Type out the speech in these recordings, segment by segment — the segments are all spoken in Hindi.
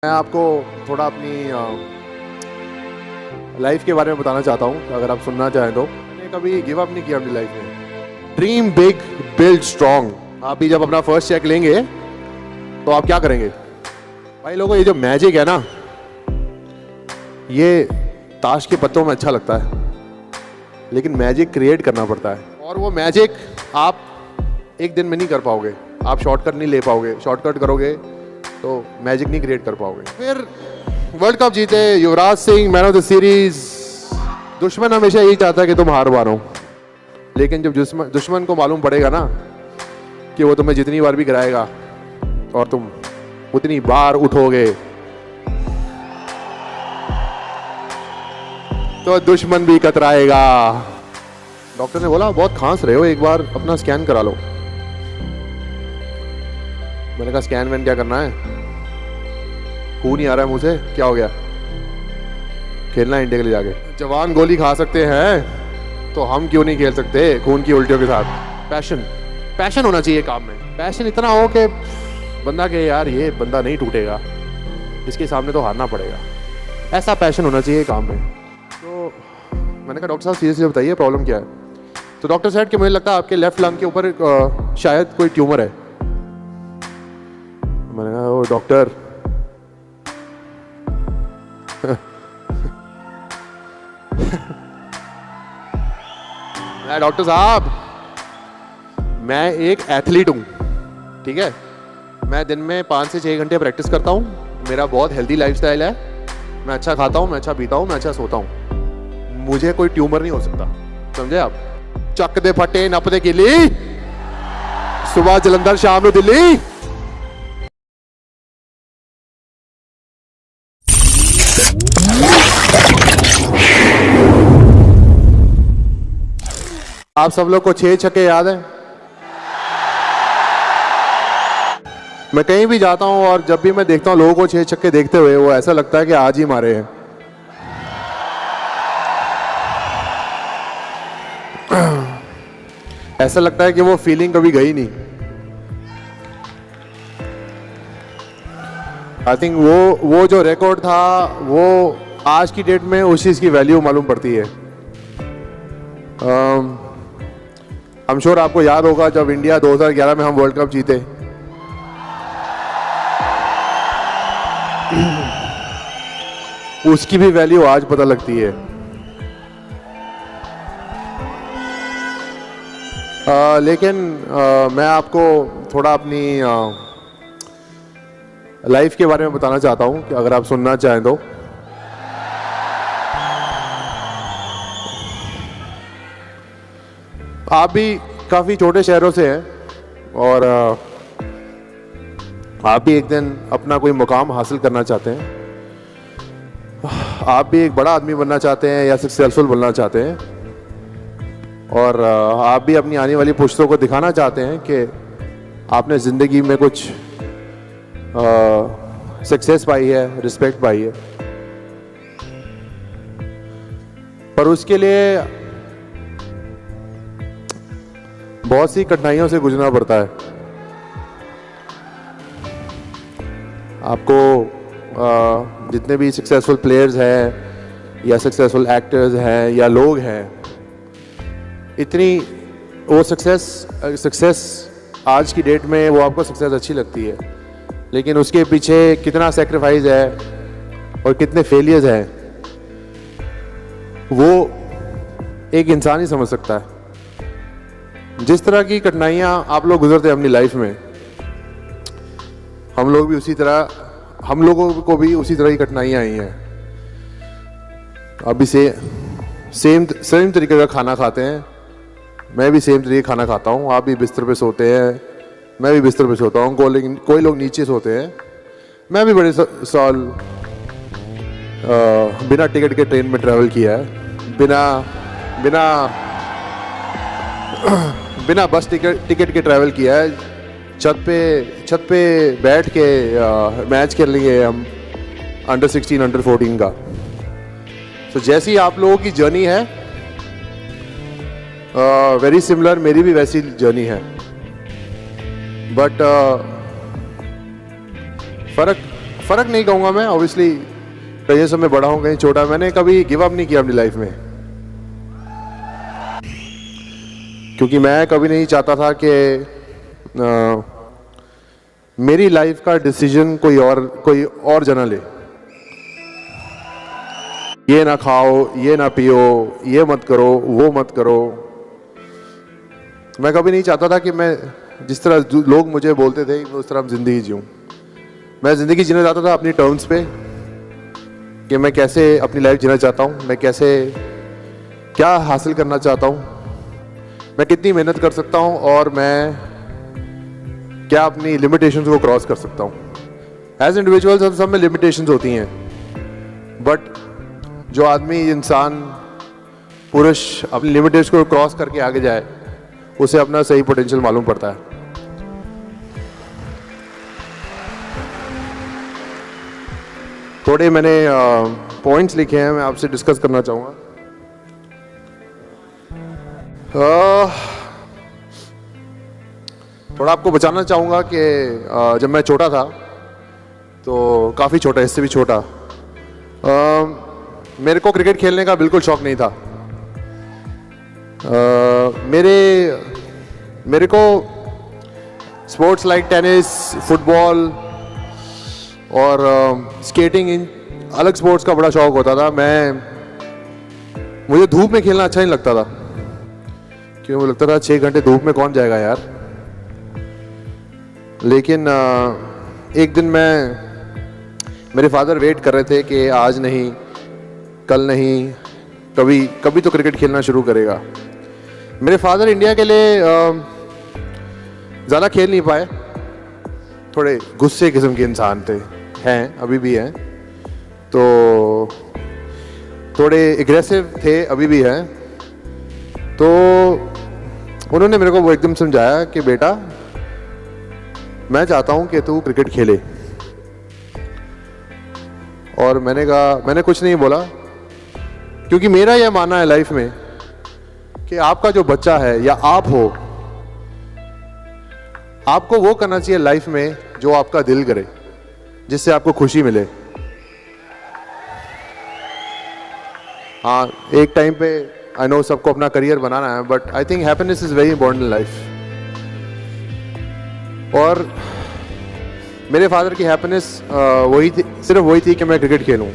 मैं आपको थोड़ा अपनी लाइफ के बारे में बताना चाहता हूँ, अगर आप सुनना चाहें तो। मैंने कभी गिव अप नहीं किया अपनी लाइफ में। Dream big, build strong. आप भी जब अपना फर्स्ट चेक लेंगे तो आप क्या करेंगे? भाई लोगों, ये जो मैजिक है ना, ये ताश के पत्तों में अच्छा लगता है, लेकिन मैजिक क्रिएट करना पड़ता है। और वो मैजिक आप एक दिन में नहीं कर पाओगे। आप शॉर्टकट नहीं ले पाओगे। शॉर्टकट करोगे तो मैजिक नहीं क्रिएट कर पाओगे। फिर वर्ल्ड कप जीते Yuvraj Singh, man of the series. दुश्मन हमेशा यही चाहता है कि तुम हार मारो, लेकिन जब दुश्मन को मालूम पड़ेगा ना कि वो तुम्हें जितनी बार भी गिराएगा और तुम उतनी बार उठोगे, तो दुश्मन भी कतराएगा। डॉक्टर ने बोला बहुत खांस रहे हो, एक बार अपना स्कैन करा लो। मैंने कहा स्कैन वैन क्या करना है? खून ही आ रहा है मुंह से, क्या हो गया? खेलना है इंडिया के लिए जाके। जवान गोली खा सकते हैं तो हम क्यों नहीं खेल सकते खून की उल्टियों के साथ? पैशन होना चाहिए काम में। पैशन इतना हो कि बंदा के यार ये बंदा नहीं टूटेगा, इसके सामने तो हारना पड़ेगा। ऐसा पैशन होना चाहिए काम में। तो मैंने कहा डॉक्टर साहब सीरियसली बताइए प्रॉब्लम क्या है? तो डॉक्टर साहब कि मुझे लगता है आपके लेफ्ट लंग के ऊपर शायद कोई ट्यूमर है। मैंने कहा ओ डॉक्टर डॉक्टर साहब, मैं एक एथलीट हूँ, ठीक है? मैं दिन में 5 से 6 घंटे प्रैक्टिस करता हूँ। मेरा बहुत हेल्दी लाइफस्टाइल है। मैं अच्छा खाता हूँ, मैं अच्छा पीता हूँ, मैं अच्छा सोता हूँ। मुझे कोई ट्यूमर नहीं हो सकता, समझे आप? चक दे फटे नप दे गिली, सुबह जलंधर शाम को दिल्ली। आप सब लोग को 6 छक्के याद है? मैं कहीं भी जाता हूं और जब भी मैं देखता हूं लोगों को 6 छक्के देखते हुए, वो ऐसा लगता है कि आज ही मारे हैं। ऐसा लगता है कि वो फीलिंग कभी गई नहीं। आई थिंक वो जो रिकॉर्ड था, वो आज की डेट में उस चीज की वैल्यू मालूम पड़ती है। I'm sure आपको याद होगा जब इंडिया 2011 में हम वर्ल्ड कप जीते, उसकी भी वैल्यू आज पता लगती है। लेकिन मैं आपको थोड़ा अपनी लाइफ के बारे में बताना चाहता हूं, कि अगर आप सुनना चाहें तो। आप भी काफ़ी छोटे शहरों से हैं और आप भी एक दिन अपना कोई मुकाम हासिल करना चाहते हैं। आप भी एक बड़ा आदमी बनना चाहते हैं या सक्सेसफुल बनना चाहते हैं, और आप भी अपनी आने वाली पुश्तों को दिखाना चाहते हैं कि आपने ज़िंदगी में कुछ सक्सेस पाई है, रिस्पेक्ट पाई है। पर उसके लिए बहुत सी कठिनाइयों से गुजरना पड़ता है। आपको जितने भी सक्सेसफुल प्लेयर्स हैं या सक्सेसफुल एक्टर्स हैं या लोग हैं, इतनी वो सक्सेस आज की डेट में वो आपको सक्सेस अच्छी लगती है, लेकिन उसके पीछे कितना सेक्रीफाइस है और कितने फेलियर्स हैं, वो एक इंसान ही समझ सकता है। जिस तरह की कठिनाइयाँ आप लोग गुजरते हैं अपनी लाइफ में, हम लोगों को भी उसी तरह की कठिनाइयाँ आई हैं। अभी से सेम तरीके का खाना खाते हैं। मैं भी सेम तरीके का खाना खाता हूँ। आप भी बिस्तर पे सोते हैं, मैं भी बिस्तर पे सोता हूँ। कोई लोग नीचे सोते हैं। मैं भी बड़े साल बिना टिकट के ट्रेन में ट्रैवल किया है, बिना बस टिकट के ट्रैवल किया है। छत पे बैठ के मैच खेल लिए हम अंडर 16 अंडर 14 का। तो जैसी आप लोगों की जर्नी है, वेरी सिमिलर मेरी भी वैसी जर्नी है। बट फ़र्क नहीं कहूँगा मैं, ऑब्वियसली कहीं सब में बड़ा हूँ कहीं छोटा। मैंने कभी गिव अप नहीं किया अपनी लाइफ में, क्योंकि मैं कभी नहीं चाहता था कि मेरी लाइफ का डिसीजन कोई और जना ले। ये ना खाओ, ये ना पियो, ये मत करो, वो मत करो। मैं कभी नहीं चाहता था कि मैं जिस तरह लोग मुझे बोलते थे मैं उस तरह ज़िंदगी जीऊँ। मैं ज़िंदगी जीना चाहता था अपनी टर्म्स पे, कि मैं कैसे अपनी लाइफ जीना चाहता हूँ, मैं कैसे क्या हासिल करना चाहता हूँ, मैं कितनी मेहनत कर सकता हूँ और मैं क्या अपनी लिमिटेशंस को क्रॉस कर सकता हूँ। एज इंडिविजुअल्स सब में लिमिटेशंस होती हैं, बट जो आदमी, इंसान, पुरुष अपनी लिमिटेशंस को क्रॉस करके आगे जाए, उसे अपना सही पोटेंशियल मालूम पड़ता है। थोड़े मैंने पॉइंट्स लिखे हैं, मैं आपसे डिस्कस करना चाहूँगा। थोड़ा आपको बचाना चाहूँगा कि जब मैं छोटा था, तो काफ़ी छोटा, इससे भी छोटा, मेरे को क्रिकेट खेलने का बिल्कुल शौक नहीं था। मेरे को स्पोर्ट्स लाइक टेनिस, फुटबॉल और स्केटिंग, इन अलग स्पोर्ट्स का बड़ा शौक होता था। मुझे धूप में खेलना अच्छा नहीं लगता था, क्योंकि मुझे लगता था 6 घंटे धूप में कौन जाएगा यार। लेकिन एक दिन मेरे फादर वेट कर रहे थे कि आज नहीं, कल नहीं, कभी तो क्रिकेट खेलना शुरू करेगा। मेरे फादर इंडिया के लिए ज़्यादा खेल नहीं पाए, थोड़े गुस्से किस्म के इंसान थे, हैं अभी भी हैं, तो थोड़े एग्रेसिव थे, अभी भी हैं। तो उन्होंने मेरे को वो एकदम समझाया कि बेटा, मैं चाहता हूँ कि तू क्रिकेट खेले। और मैंने कहा, मैंने कुछ नहीं बोला, क्योंकि मेरा यह मानना है लाइफ में कि आपका जो बच्चा है या आप हो, आपको वो करना चाहिए लाइफ में जो आपका दिल करे, जिससे आपको खुशी मिले। हाँ, एक टाइम पे आई नो सबको अपना करियर बनाना है, but I think happiness is very important in life. और मेरे फादर की हैप्पीनेस सिर्फ वही थी कि मैं क्रिकेट खेलूं,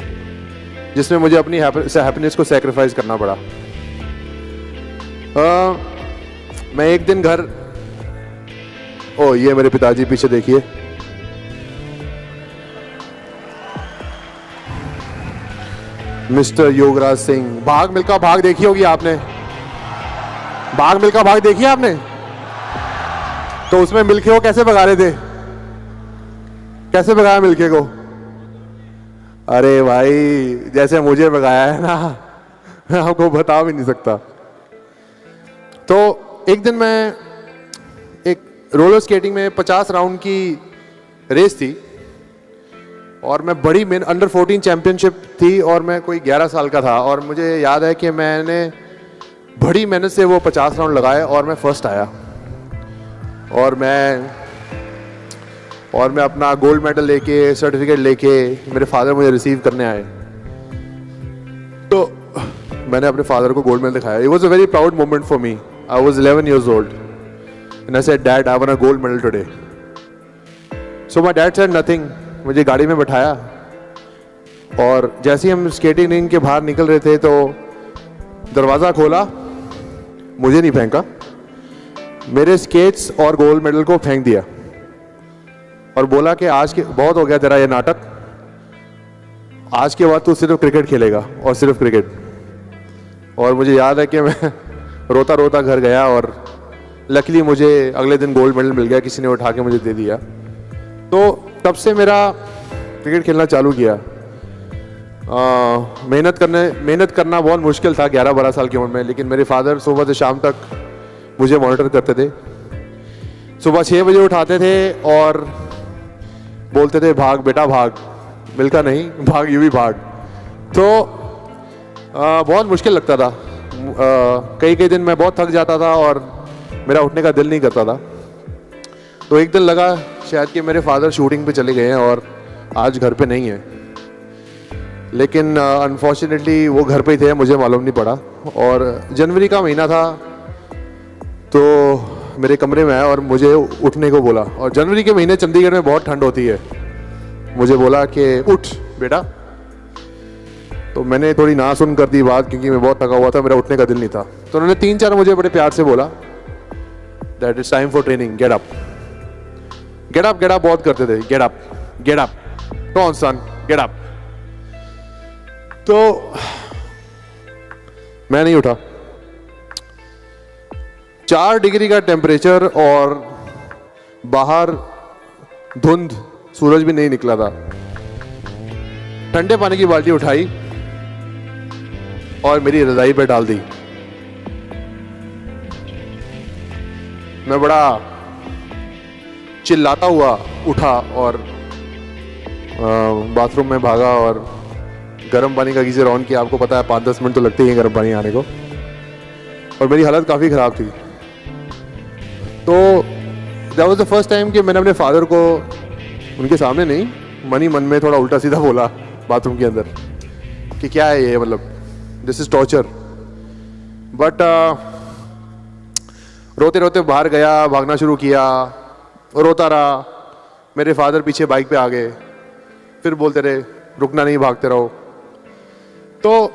जिसमें मुझे अपनी हैप्पीनेस को सैक्रिफाइस करना पड़ा। मैं एक दिन घर, ये मेरे पिताजी पीछे देखिए, मिस्टर योगराज सिंह। भाग मिल्खा भाग देखी होगी आपने, भाग मिल्खा भाग देखी आपने? तो उसमें मिल्खे को कैसे भगा रहे थे, कैसे भगाया मिल्खे को? अरे भाई, जैसे मुझे भगाया है ना, मैं आपको बता भी नहीं सकता। तो एक दिन मैं एक रोलर स्केटिंग में 50 राउंड की रेस थी, और मैं बड़ी अंडर 14 चैंपियनशिप थी, और मैं कोई 11 साल का था, और मुझे याद है कि मैंने बड़ी मेहनत से वो 50 राउंड लगाए और मैं फर्स्ट आया। और मैं अपना गोल्ड मेडल लेके, सर्टिफिकेट लेके मेरे फादर मुझे रिसीव करने आए। तो मैंने अपने फादर को गोल्ड मेडल दिखाया। It was a very proud moment for me. I was 11 years old and I said, Dad, I won a gold medal today. So my dad said nothing. मुझे गाड़ी में बैठाया, और जैसे ही हम स्केटिंग रिंग के बाहर निकल रहे थे तो दरवाज़ा खोला, मुझे नहीं फेंका, मेरे स्केट्स और गोल्ड मेडल को फेंक दिया, और बोला कि आज के बहुत हो गया तेरा ये नाटक, आज के बाद तू सिर्फ क्रिकेट खेलेगा और सिर्फ क्रिकेट। और मुझे याद है कि मैं रोता रोता घर गया, और लकीली मुझे अगले दिन गोल्ड मेडल मिल गया, किसी ने उठा के मुझे दे दिया। तो तब से मेरा क्रिकेट खेलना चालू किया। मेहनत करना बहुत मुश्किल था 11-12 साल की उम्र में, लेकिन मेरे फादर सुबह से शाम तक मुझे मॉनिटर करते थे। सुबह 6 बजे उठाते थे और बोलते थे, भाग बेटा भाग, मिल्खा नहीं भाग, यूं भी भाग। तो बहुत मुश्किल लगता था। कई दिन मैं बहुत थक जाता था और मेरा उठने का दिल नहीं करता था। तो एक दिन लगा शायद कि मेरे फादर शूटिंग पे चले गए हैं और आज घर पे नहीं है, लेकिन अनफॉर्चुनेटली वो घर पे ही थे, मुझे मालूम नहीं पड़ा। और जनवरी का महीना था, तो मेरे कमरे में आया और मुझे उठने को बोला। और जनवरी के महीने चंडीगढ़ में बहुत ठंड होती है। मुझे बोला कि उठ बेटा। तो मैंने थोड़ी ना सुन कर दी बात, क्योंकि मैं बहुत थका हुआ था, मेरा उठने का दिल नहीं था। तो उन्होंने 3-4 मुझे बड़े प्यार से बोला, that is time for training, get up get up get up बहुत करते थे, गेट अप गेट अप, कौन सन गेट अप। तो मैं नहीं उठा। 4 डिग्री का टेम्परेचर और बाहर धुंध, सूरज भी नहीं निकला था। ठंडे पानी की बाल्टी उठाई और मेरी रजाई पे डाल दी। मैं बड़ा चिल्लाता हुआ उठा और बाथरूम में भागा और गर्म पानी का गीजर ऑन किया। आपको पता है 5-10 मिनट तो लगते ही हैं गर्म पानी आने को, और मेरी हालत काफ़ी ख़राब थी। तो that was the first time कि मैंने अपने फादर को उनके सामने नहीं, मन ही मन में थोड़ा उल्टा सीधा बोला बाथरूम के अंदर कि क्या है ये, मतलब दिस इज़ टॉर्चर। बट रोते रोते बाहर गया, भागना शुरू किया, रोता रहा। मेरे फादर पीछे बाइक पे आ गए, फिर बोलते रहे रुकना नहीं, भागते रहो। तो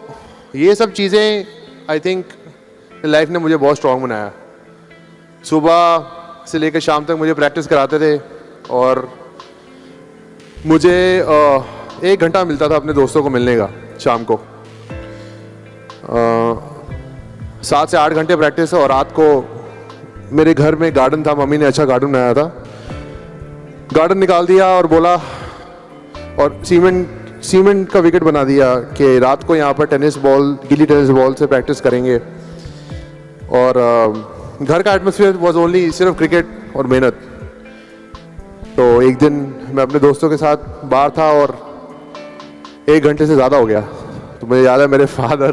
ये सब चीज़ें आई थिंक लाइफ ने मुझे बहुत स्ट्रांग बनाया। सुबह से लेकर शाम तक मुझे प्रैक्टिस कराते थे, और मुझे 1 घंटा मिलता था अपने दोस्तों को मिलने का शाम को। 7 से 8 घंटे प्रैक्टिस, और रात को मेरे घर में गार्डन था, मम्मी ने अच्छा गार्डन बनाया था, गार्डन निकाल दिया और बोला, और सीमेंट का विकेट बना दिया कि रात को यहाँ पर गीली टेनिस बॉल से प्रैक्टिस करेंगे। और घर का एटमॉस्फेयर वाज ओनली सिर्फ क्रिकेट और मेहनत। तो एक दिन मैं अपने दोस्तों के साथ बाहर था और 1 घंटे से ज़्यादा हो गया। तो मुझे याद है मेरे फादर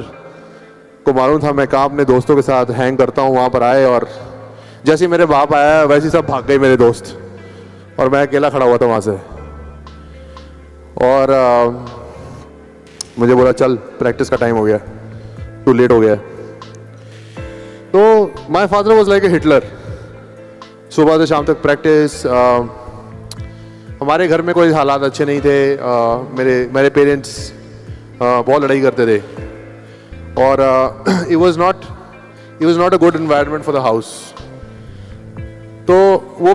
को मालूम था मैं कहाँ अपने दोस्तों के साथ हैंग करता हूँ, वहाँ पर आए, और जैसे ही मेरे बाप आया वैसे ही सब भाग गए मेरे दोस्त, और मैं अकेला खड़ा हुआ था वहाँ से। और मुझे बोला चल प्रैक्टिस का टाइम हो गया, टू लेट हो गया। तो my father was like a Hitler, सुबह से शाम तक प्रैक्टिस। हमारे घर में कोई हालात अच्छे नहीं थे। मेरे पेरेंट्स बहुत लड़ाई करते थे, और it was not a good environment for the house. तो वो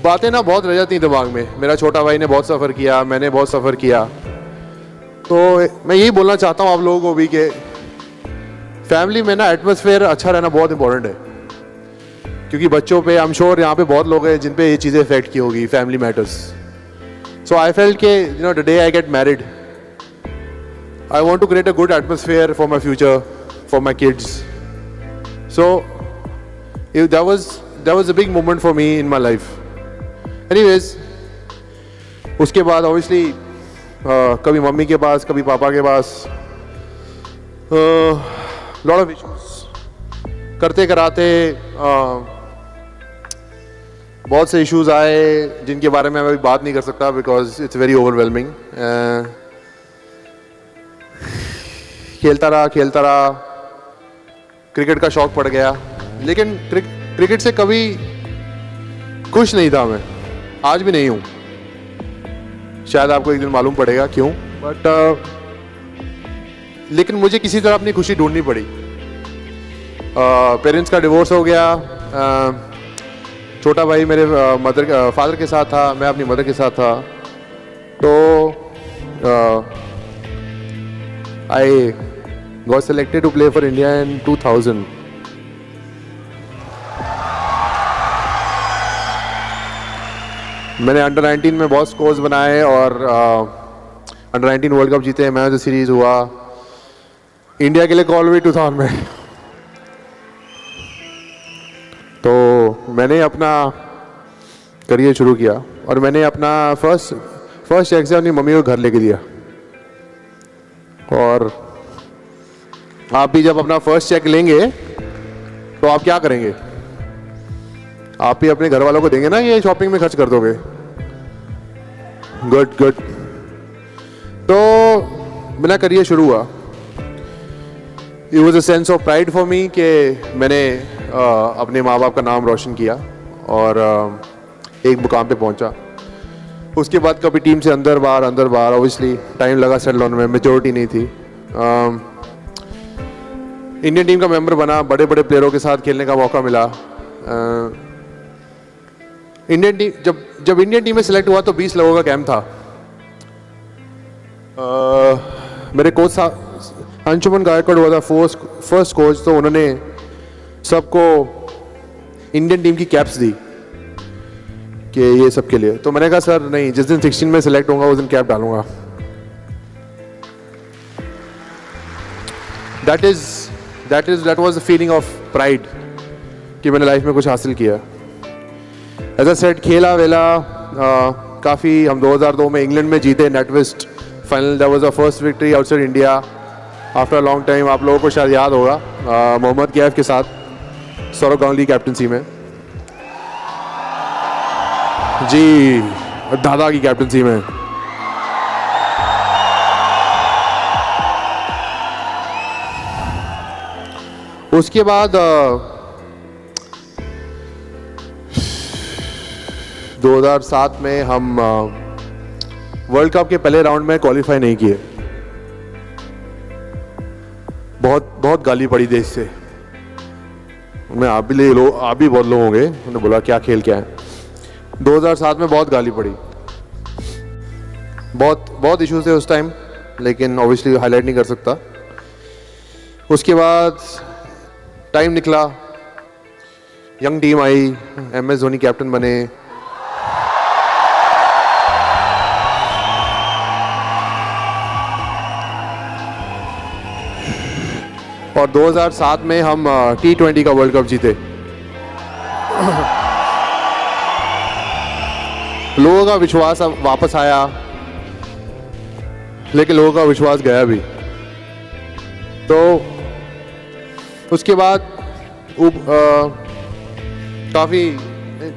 बातें ना बहुत रह जाती हैं दिमाग में। मेरा छोटा भाई ने बहुत सफ़र किया, मैंने बहुत सफ़र किया। तो मैं यही बोलना चाहता हूँ आप लोगों को भी कि फैमिली में ना एटमॉस्फेयर अच्छा रहना बहुत इंपॉर्टेंट है, क्योंकि बच्चों पे आई एम श्योर यहाँ पे बहुत लोग हैं जिन पे ये चीज़ें इफेक्ट की होगी, family matters. So I felt के the day I get married, I want to create a good atmosphere for my future, for my kids. So that was a big moment for me in my life. Anyways, उसके बाद obviously कभी मम्मी के पास, कभी पापा के पास, lot of issues करते कराते बहुत से issues आए जिनके बारे में मैं अभी बात नहीं कर सकता because it's very overwhelming. खेलता रहा, क्रिकेट का शौक पड़ गया, लेकिन क्रिकेट से कभी खुश नहीं था मैं, आज भी नहीं हूँ। शायद आपको एक दिन मालूम पड़ेगा क्यों, बट लेकिन मुझे किसी तरह अपनी खुशी ढूंढनी पड़ी। पेरेंट्स का डिवोर्स हो गया, छोटा भाई मेरे फादर के साथ था, मैं अपनी मदर के साथ था। तो I got selected to play for India in 2000। मैंने अंडर 19 में बहुत स्कोर्स बनाए और अंडर 19 वर्ल्ड कप जीते, मैच ऑफ द सीरीज हुआ, इंडिया के लिए कॉल हुई 2000 में। तो मैंने अपना करियर शुरू किया और मैंने अपना फर्स्ट चेक से अपनी मम्मी को घर लेके दिया। और आप भी जब अपना फर्स्ट चेक लेंगे तो आप क्या करेंगे? आप भी अपने घर वालों को देंगे ना, ये शॉपिंग में खर्च कर दोगे। गुड। तो मेरा करियर शुरू हुआ। It was a sense of pride for me कि मैंने अपने माँ बाप का नाम रोशन किया और एक मुकाम पे पहुंचा। उसके बाद कभी टीम से अंदर बाहर ऑब्वियसली टाइम लगा सेटल होने में, मेजोरिटी नहीं थी। इंडियन टीम का मेंबर बना, बड़े बड़े प्लेयरों के साथ खेलने का मौका मिला। इंडियन टीम जब इंडियन टीम में सिलेक्ट हुआ तो 20 लोगों का कैंप था। मेरे कोच साहब अंशुमन गायकवाड़ हुआ था फर्स्ट कोच, तो उन्होंने सबको इंडियन टीम की कैप्स दी कि ये सब के लिए। तो मैंने कहा सर नहीं, जिस दिन 16 में सिलेक्ट होऊंगा उस दिन कैप डालूंगा। That was the feeling of pride कि मैंने लाइफ में कुछ हासिल किया। एज अ सेट खेला वेला काफ़ी। हम 2002 में इंग्लैंड में जीते NatWest final. That was the first victory outside India after a long time. आप लोगों को शायद याद होगा, मोहम्मद कैफ के साथ सौरव गांगुली कैप्टनसी में जी, दादा की कैप्टनसी में। उसके बाद 2007 में हम वर्ल्ड कप के पहले राउंड में क्वालिफाई नहीं किए। बहुत गाली पड़ी देश से। मैं आप भी बहुत लोग होंगे, उन्होंने बोला क्या खेल क्या है। 2007 में बहुत गाली पड़ी, बहुत इश्यूज थे उस टाइम, लेकिन ऑब्वियसली हाईलाइट नहीं कर सकता। उसके बाद टाइम निकला, यंग टीम आई, MS धोनी कैप्टन बने। और 2007 में हम T20 का वर्ल्ड कप जीते। लोगों का विश्वास अब वापस आया, लेकिन लोगों का विश्वास गया भी। तो उसके बाद काफ़ी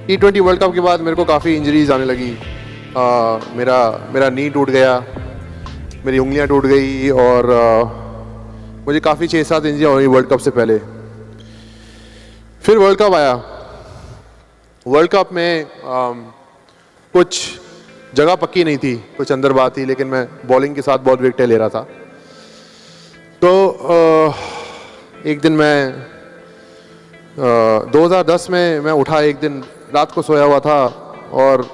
T20 वर्ल्ड कप के बाद मेरे को काफ़ी इंजरीज आने लगी। मेरा नी टूट गया, मेरी उंगलियां टूट गई और मुझे काफ़ी 6-7 इंजरी हुई वर्ल्ड कप से पहले। फिर वर्ल्ड कप आया। वर्ल्ड कप में कुछ जगह पक्की नहीं थी, कुछ अंदर बात थी, लेकिन मैं बॉलिंग के साथ बहुत विकेटें ले रहा था। तो एक दिन मैं 2010 में मैं उठा, एक दिन रात को सोया हुआ था और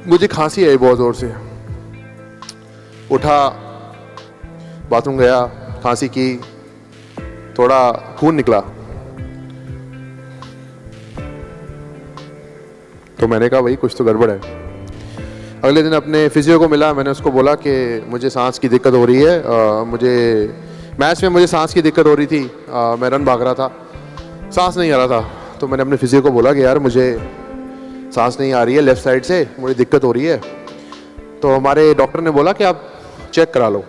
मुझे खांसी आई बहुत ज़ोर से। उठा, बाथरूम गया, खांसी की, थोड़ा खून निकला। तो मैंने कहा भाई कुछ तो गड़बड़ है। अगले दिन अपने फिजियो को मिला, मैंने उसको बोला कि मुझे सांस की दिक्कत हो रही है, मुझे मैच में सांस की दिक्कत हो रही थी, मैं रन भाग रहा था, सांस नहीं आ रहा था। तो मैंने अपने फिजियो को बोला कि यार मुझे सांस नहीं आ रही है, लेफ़्ट साइड से मुझे दिक्कत हो रही है। तो हमारे डॉक्टर ने बोला कि आप चेक करा लो।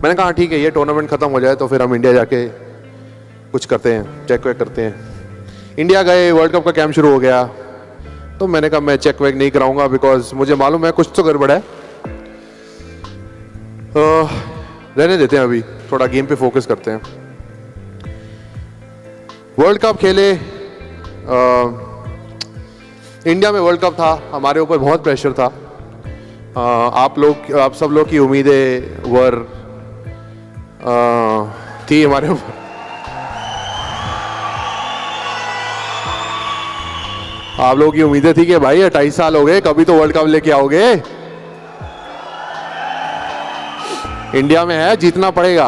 मैंने कहा ठीक है, ये टूर्नामेंट ख़त्म हो जाए तो फिर हम इंडिया जाके कुछ करते हैं, चेक वेक करते हैं। इंडिया गए, वर्ल्ड कप का कैंप शुरू हो गया। तो मैंने कहा मैं चेक वेक नहीं कराऊंगा, बिकॉज मुझे मालूम है कुछ तो गड़बड़ है। रहने देते हैं, अभी थोड़ा गेम पे फोकस करते हैं। वर्ल्ड कप खेले, इंडिया में वर्ल्ड कप था, हमारे ऊपर बहुत प्रेशर था। आप सब लोग की उम्मीदें थी हमारे ऊपर। आप लोगों की उम्मीदें थी कि भाई 28 साल हो गए, कभी तो वर्ल्ड कप लेके आओगे, इंडिया में है, जीतना पड़ेगा।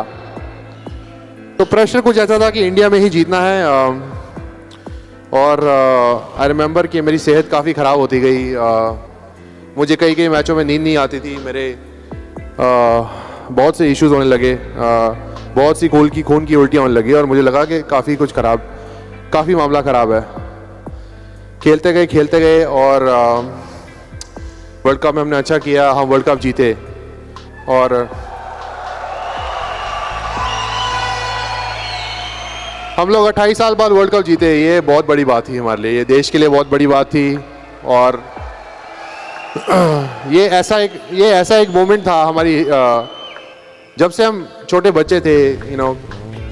तो प्रेशर कुछ ऐसा था कि इंडिया में ही जीतना है। और आई रिमेंबर कि मेरी सेहत काफ़ी ख़राब होती गई। मुझे कई मैचों में नींद नहीं आती थी, मेरे बहुत से इश्यूज होने लगे, बहुत सी खून की उल्टियाँ होने लगी और मुझे लगा कि काफ़ी मामला ख़राब है। खेलते गए और वर्ल्ड कप में हमने अच्छा किया, हम वर्ल्ड कप जीते। और हम लोग 28 साल बाद वर्ल्ड कप जीते, ये बहुत बड़ी बात थी हमारे लिए, ये देश के लिए बहुत बड़ी बात थी। और ये ऐसा एक मोमेंट था हमारी, जब से हम छोटे बच्चे थे,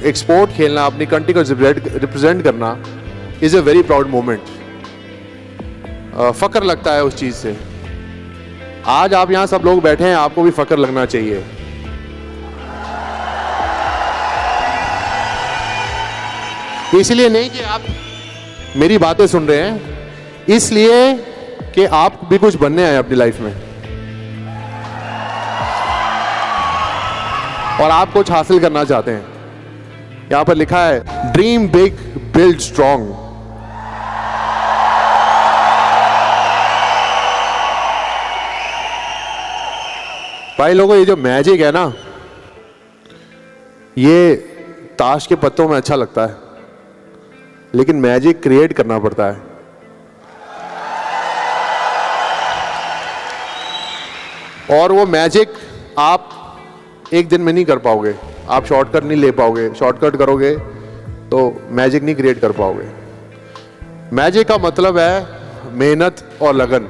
एक स्पोर्ट खेलना, अपनी कंट्री को रिप्रेजेंट करना is a very proud moment. फ़ख्र लगता है उस चीज़ से। आज आप यहाँ सब लोग बैठे हैं, आपको भी फ़ख्र लगना चाहिए। इसलिए नहीं कि आप मेरी बातें सुन रहे हैं, इसलिए कि आप भी कुछ बनने आए अपनी लाइफ में और आप कुछ हासिल करना चाहते हैं। यहां पर लिखा है ड्रीम बिग बिल्ड स्ट्रॉन्ग। भाई लोगों, ये जो मैजिक है ना, ये ताश के पत्तों में अच्छा लगता है, लेकिन मैजिक क्रिएट करना पड़ता है। और वो मैजिक आप एक दिन में नहीं कर पाओगे, आप शॉर्टकट नहीं ले पाओगे। शॉर्टकट करोगे तो मैजिक नहीं क्रिएट कर पाओगे। मैजिक का मतलब है मेहनत और लगन,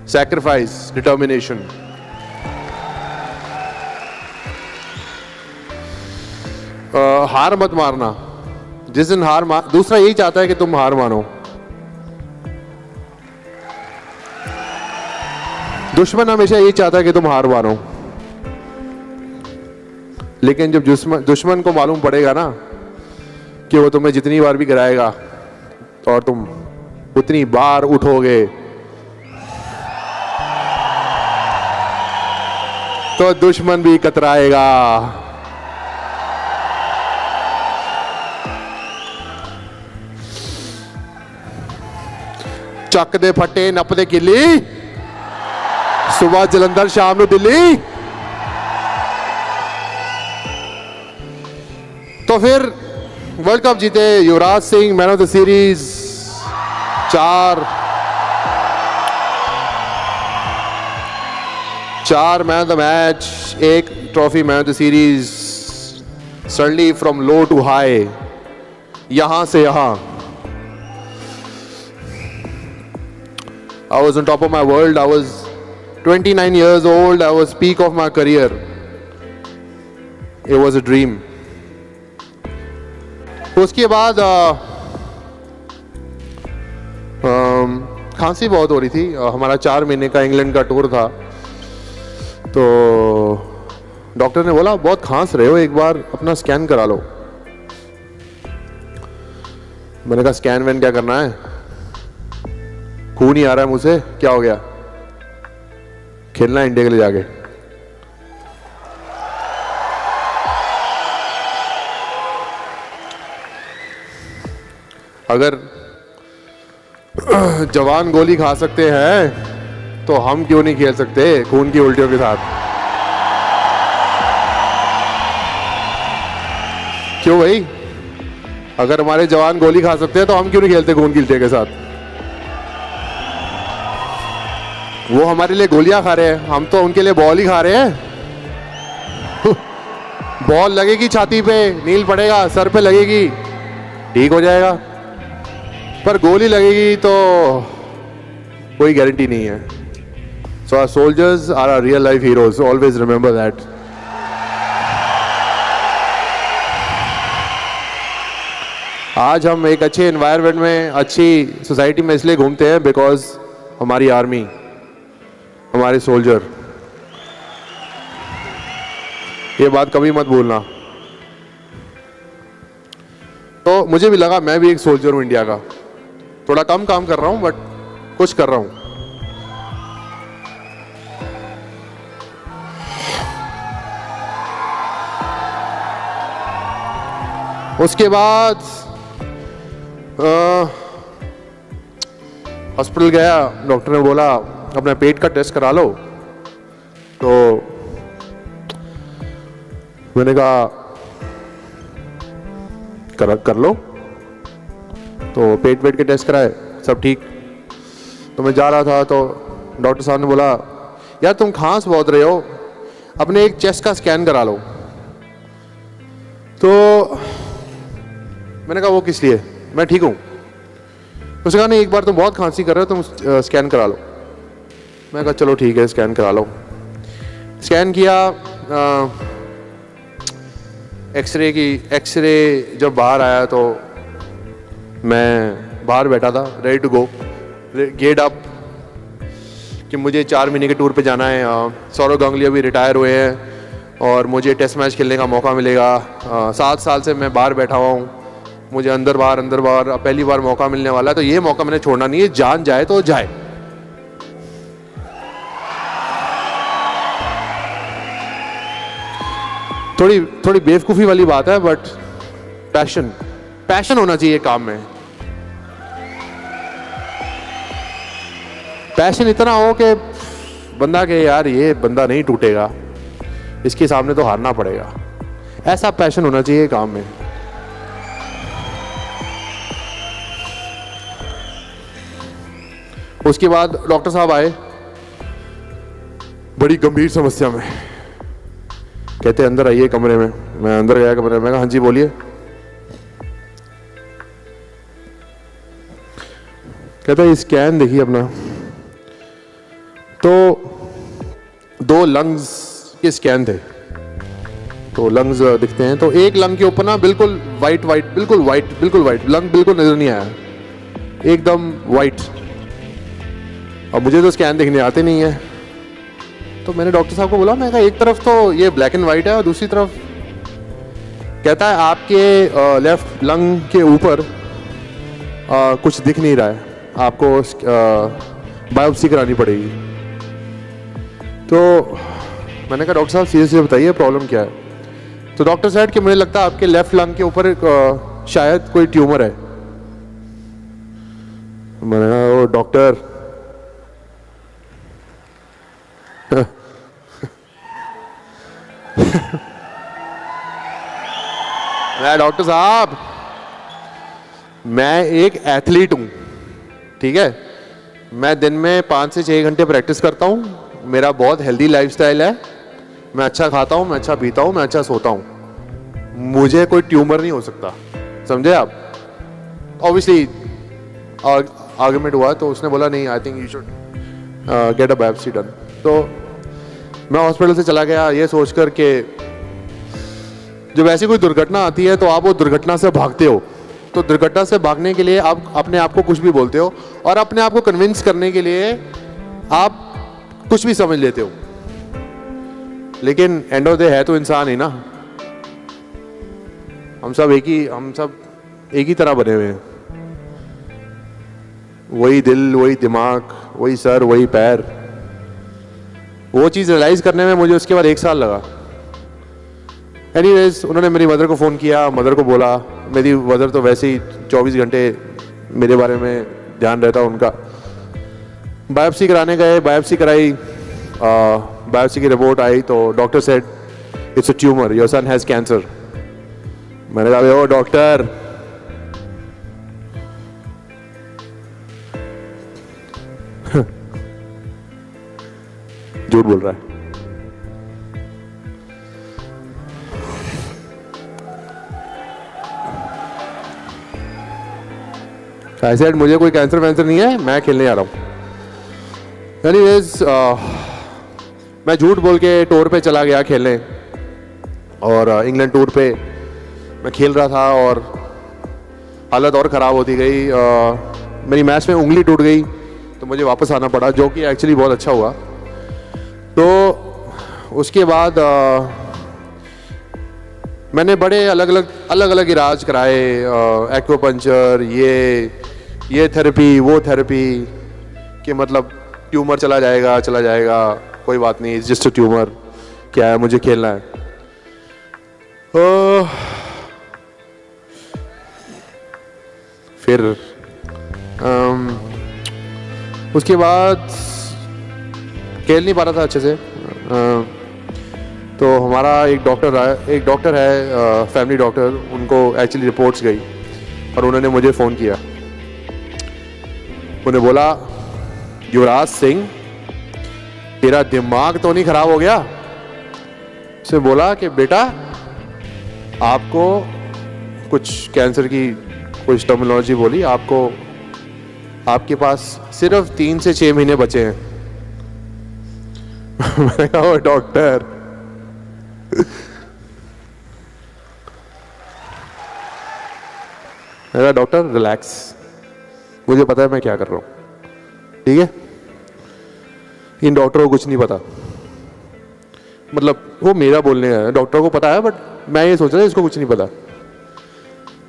सैक्रिफाइस, डिटर्मिनेशन। हार मत मारना। जिस दिन दूसरा यही चाहता है कि तुम हार मानो। दुश्मन हमेशा यही चाहता है कि तुम हार मानो, लेकिन जब दुश्मन को मालूम पड़ेगा ना कि वो तुम्हें जितनी बार भी गिराएगा और तुम उतनी बार उठोगे, तो दुश्मन भी कतराएगा। ਚੱਕ ਦੇ ਫੱਟੇ ਨੱਪਦੇ ਕਿੱਲੀ, सुबह जलंधर शाम ਨੂੰ दिल्ली। तो फिर वर्ल्ड कप जीते Yuvraj Singh, man of the series, 4 man of the match, 1 trophy man of the series. Suddenly from low to high, यहां से यहां। I was on top of my world. I was 29 years old. I was peak of my career. It was a dream. उसके बाद खांसी बहुत हो रही थी। हमारा 4 महीने का इंग्लैंड का टूर था, तो डॉक्टर ने बोला बहुत खांस रहे हो, एक बार अपना स्कैन करा लो। मैंने कहा स्कैन वैन क्या करना है, खून नहीं आ रहा है मुझसे, क्या हो गया? खेलना है इंडिया के लिए जाके। अगर जवान गोली खा सकते हैं तो हम क्यों नहीं खेल सकते खून की उल्टियों के साथ? क्यों भाई? अगर हमारे जवान गोली खा सकते हैं तो हम क्यों नहीं खेलते खून की उल्टियों के साथ? वो हमारे लिए गोलियां खा रहे हैं, हम तो उनके लिए बॉल ही खा रहे हैं। बॉल लगेगी छाती पे, नील पड़ेगा, सर पे लगेगी, ठीक हो जाएगा, पर गोली लगेगी तो कोई गारंटी नहीं है। So our soldiers are our real life heroes, always remember that. आज हम एक अच्छे एनवायरनमेंट में, अच्छी सोसाइटी में इसलिए घूमते हैं बिकॉज हमारी आर्मी, हमारे सोल्जर। ये बात कभी मत भूलना। तो मुझे भी लगा मैं भी एक सोल्जर हूं इंडिया का। थोड़ा कम काम कर रहा हूं बट कुछ कर रहा हूं। उसके बाद हॉस्पिटल गया, डॉक्टर ने बोला अपना पेट का टेस्ट करा लो। तो मैंने कहा कर लो। तो पेट के टेस्ट कराए, सब ठीक। तो मैं जा रहा था तो डॉक्टर साहब ने बोला यार तुम खांस बहुत रहे हो, अपने एक चेस्ट का स्कैन करा लो। तो मैंने कहा वो किस लिए, मैं ठीक हूँ। उसने कहा नहीं, एक बार तुम बहुत खांसी कर रहे हो, तुम स्कैन करा लो। मैं कहा चलो ठीक है स्कैन करा लो। स्कैन किया, एक्सरे जब बाहर आया तो मैं बाहर बैठा था ready to go, get up कि मुझे 4 महीने के टूर पे जाना है। सौरव गांगुली अभी रिटायर हुए हैं और मुझे टेस्ट मैच खेलने का मौका मिलेगा। 7 साल से मैं बाहर बैठा हुआ हूँ, मुझे अंदर बाहर पहली बार मौका मिलने वाला है, तो ये मौका मैंने छोड़ना नहीं है, जान जाए तो जाए। थोड़ी बेवकूफ़ी वाली बात है, बट पैशन होना चाहिए काम में। पैशन इतना हो कि बंदा के यार ये बंदा नहीं टूटेगा, इसके सामने तो हारना पड़ेगा, ऐसा पैशन होना चाहिए काम में। उसके बाद डॉक्टर साहब आए बड़ी गंभीर समस्या में, कहते अंदर आइए कमरे में। मैं अंदर गया कमरे में, कहा हाँ जी बोलिए। कहते स्कैन देखिए अपना, तो 2 लंग्स के स्कैन थे, तो लंग्स दिखते हैं, तो एक लंग के ऊपर ना बिल्कुल वाइट बिल्कुल वाइट लंग बिल्कुल नजर नहीं आया, एकदम वाइट। अब मुझे तो स्कैन देखने आते नहीं है, तो मैंने डॉक्टर साहब को बोला, मैं कहा एक तरफ तो ये ब्लैक एंड वाइट है और दूसरी तरफ, कहता है आपके लेफ्ट लंग के ऊपर कुछ दिख नहीं रहा है, आपको बायोप्सी करानी पड़ेगी। तो मैंने कहा डॉक्टर साहब सीरियसली बताइए प्रॉब्लम क्या है। तो डॉक्टर साहब कि मुझे लगता है आपके लेफ्ट लंग के ऊपर शायद कोई ट्यूमर है। मैंने कहा ओ डॉक्टर डॉक्टर साहब मैं एक एथलीट हूं, ठीक है, मैं दिन में 5 से 6 घंटे प्रैक्टिस करता हूं, मेरा बहुत हेल्दी लाइफस्टाइल है, मैं अच्छा खाता हूं, मैं अच्छा पीता हूं, मैं अच्छा सोता हूं, मुझे कोई ट्यूमर नहीं हो सकता, समझे आप। ऑब्वियसली आर्गुमेंट हुआ, तो उसने बोला नहीं I think you should get a biopsy done. तो मैं हॉस्पिटल से चला गया ये सोचकर के जब ऐसी कोई दुर्घटना आती है तो आप वो दुर्घटना से भागते हो, तो दुर्घटना से भागने के लिए आप अपने आप को कुछ भी बोलते हो और अपने आप को कन्विंस करने के लिए आप कुछ भी समझ लेते हो, लेकिन एंड ऑफ द है तो इंसान ही ना। हम सब एक ही तरह बने हुए हैं, वही दिल, वही दिमाग, वही सर, वही पैर। वो चीज़ रियलाइज करने में मुझे उसके बाद 1 साल लगा। एनीवेज उन्होंने मेरी मदर को फ़ोन किया, मदर को बोला, मेरी मदर तो वैसे ही 24 घंटे मेरे बारे में ध्यान रहता उनका। बायोप्सी कराने गए, बायोप्सी कराई, बायोप्सी की रिपोर्ट आई तो doctor said it's a tumour, your son has cancer. मैंने कहा ओ डॉक्टर झूठ बोल रहा है। आई सेड मुझे कोई कैंसर वैंसर नहीं है, मैं खेलने आ रहा हूँ। एनीवेज मैं झूठ बोल के टूर पे चला गया खेलने, और इंग्लैंड टूर पे मैं खेल रहा था और हालत और ख़राब होती गई। मेरी मैच में उंगली टूट गई तो मुझे वापस आना पड़ा, जो कि एक्चुअली बहुत अच्छा हुआ। तो उसके बाद मैंने बड़े अलग अलग इलाज कराए, एक्यूपंक्चर, ये थेरेपी, वो थेरेपी, कि मतलब ट्यूमर चला जाएगा, कोई बात नहीं, इट्स जस्ट अ ट्यूमर, क्या है मुझे खेलना है। फिर उसके बाद खेल नहीं पा रहा था अच्छे से। तो हमारा एक डॉक्टर है फैमिली डॉक्टर, उनको एक्चुअली रिपोर्ट्स गई और उन्होंने मुझे फ़ोन किया। उन्हें बोला युवराज सिंह तेरा दिमाग तो नहीं खराब हो गया? उसे बोला कि बेटा आपको कुछ कैंसर की कुछ टर्मिनोलॉजी बोली, आपको आपके पास सिर्फ 3 से 6 महीने बचे हैं, मैंने कहा ओ डॉक्टर, मेरा डॉक्टर रिलैक्स, मुझे पता है मैं क्या कर रहा हूँ, ठीक है। इन डॉक्टरों को कुछ नहीं पता, मतलब वो मेरा बोलने का है, डॉक्टर को पता है, बट मैं ये सोच रहा इसको कुछ नहीं पता।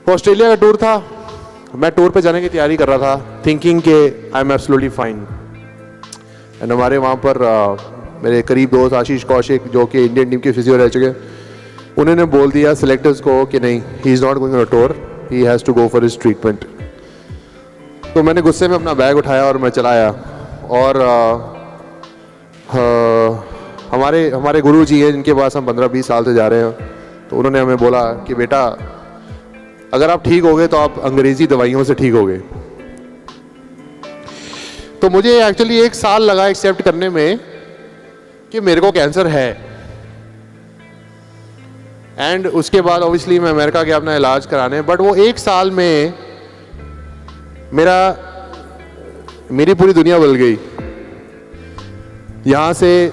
ऑस्ट्रेलिया का टूर था, मैं टूर पे जाने की तैयारी कर रहा था, थिंकिंग के I am absolutely fine. And हमारे वहाँ पर मेरे करीब दोस्त आशीष कौशिक, जो कि इंडियन टीम के फिजियो रह चुके, उन्होंने बोल दिया सिलेक्टर्स को कि नहीं, he is not going on a tour, he has to go for his treatment. तो मैंने गुस्से में अपना बैग उठाया और मैं चला आया। और हमारे गुरु जी हैं जिनके पास हम 15-20 साल से जा रहे हैं, तो उन्होंने हमें बोला कि बेटा अगर आप ठीक हो गए तो आप अंग्रेजी दवाइयों से ठीक हो गए। तो मुझे एक्चुअली 1 साल लगा एक्सेप्ट करने में कि मेरे को कैंसर है। एंड उसके बाद ऑब्वियसली मैं अमेरिका गया अपना इलाज कराने, बट वो 1 साल में मेरी पूरी दुनिया बदल गई, यहाँ से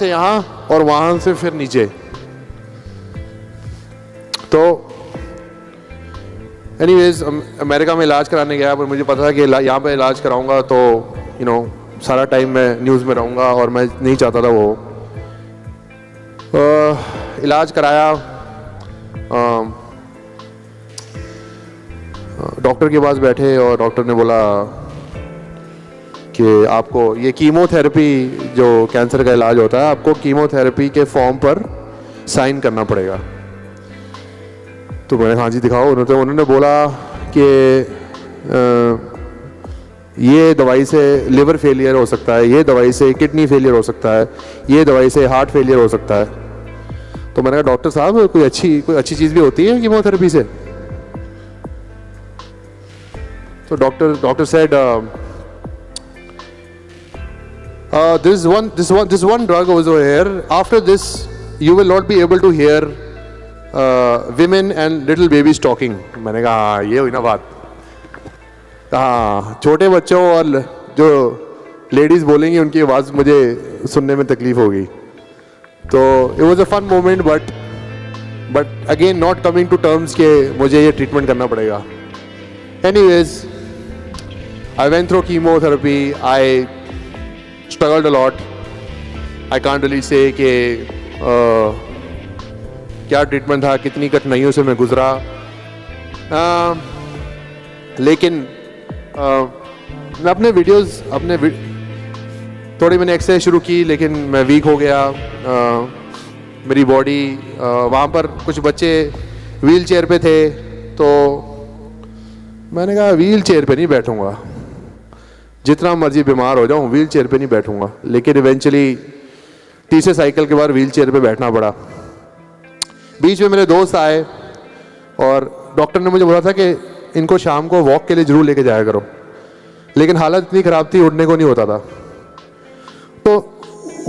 यहाँ और वहाँ से फिर नीचे। तो एनीवेज अमेरिका में इलाज कराने गया, पर मुझे पता था कि यहाँ पे इलाज कराऊंगा तो सारा टाइम मैं न्यूज़ में रहूँगा, और मैं नहीं चाहता था वो। इलाज कराया, डॉक्टर के पास बैठे और डॉक्टर ने बोला कि आपको ये कीमोथेरेपी, जो कैंसर का इलाज होता है, आपको कीमोथेरेपी के फॉर्म पर साइन करना पड़ेगा। तो मैंने हाँ जी दिखाओ। उन्होंने बोला कि ये दवाई से लिवर फेलियर हो सकता है, ये दवाई से किडनी फेलियर हो सकता है, ये दवाई से हार्ट फेलियर हो सकता है। तो मैंने कहा डॉक्टर साहब कोई अच्छी चीज़ भी होती है कीमोथेरेपी से? तो doctor said this one drug over here, after this you will not be able to hear women and little babies talking। मैंने कहा हाँ ये हुई ना बात। हाँ, छोटे बच्चों और जो लेडीज बोलेंगी उनकी आवाज़ मुझे सुनने में तकलीफ होगी। तो it was a fun moment, but again not coming to terms के मुझे ये ट्रीटमेंट करना पड़ेगा। Anyways I went through chemotherapy, I struggled a lot. I can't really say कि क्या ट्रीटमेंट था, कितनी कठिनाइयों से मैं गुजरा। लेकिन मैं अपने वीडियोस थोड़ी मैंने एक्सरसाइज शुरू की, लेकिन मैं वीक हो गया। मेरी बॉडी, वहाँ पर कुछ बच्चे व्हील चेयर पे थे, तो मैंने कहा व्हील चेयर पे नहीं बैठूंगा, जितना मर्जी बीमार हो जाऊं व्हील चेयर पे नहीं बैठूंगा। लेकिन इवेंचुअली तीसरे साइकिल के बाद व्हील चेयर पे बैठना पड़ा। बीच में मेरे दोस्त आए और डॉक्टर ने मुझे बोला था कि इनको शाम को वॉक के लिए जरूर लेके जाया करो, लेकिन हालत इतनी ख़राब थी उठने को नहीं होता था। तो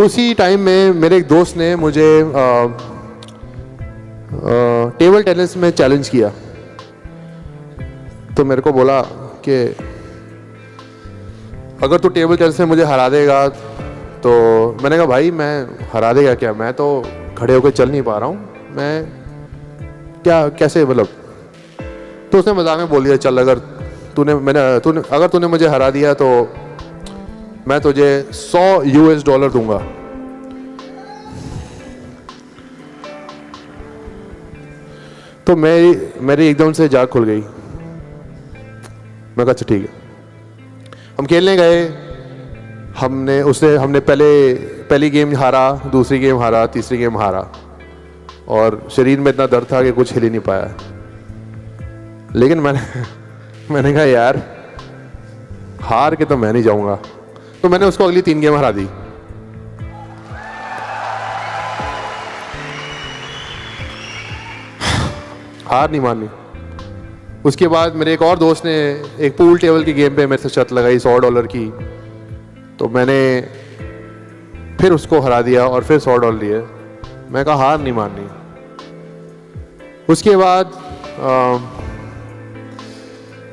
उसी टाइम में मेरे एक दोस्त ने मुझे टेबल टेनिस में चैलेंज किया। तो मेरे को बोला कि अगर तू टेबल टेनिस में मुझे हरा देगा तो, मैंने कहा भाई मैं हरा देगा क्या, मैं तो खड़े होकर चल नहीं पा रहा हूँ, मैं क्या कैसे मतलब। तो उसने मजाक में बोल दिया चल अगर तूने मुझे हरा दिया तो मैं तुझे $100 दूंगा। तो मेरी एकदम से जाग खुल गई। मैं कहा अच्छा ठीक है। हम खेलने गए, हमने पहली गेम हारा, दूसरी गेम हारा, तीसरी गेम हारा, और शरीर में इतना दर्द था कि कुछ हिल ही नहीं पाया। लेकिन मैंने कहा यार हार के तो मैं नहीं जाऊंगा। तो मैंने उसको अगली 3 गेम हरा दी। हार नहीं माननी। उसके बाद मेरे एक और दोस्त ने एक पूल टेबल की गेम पे मेरे से शर्त लगाई $100 की, तो मैंने फिर उसको हरा दिया और फिर $100 लिए। मैं कहा हार नहीं माननी। उसके बाद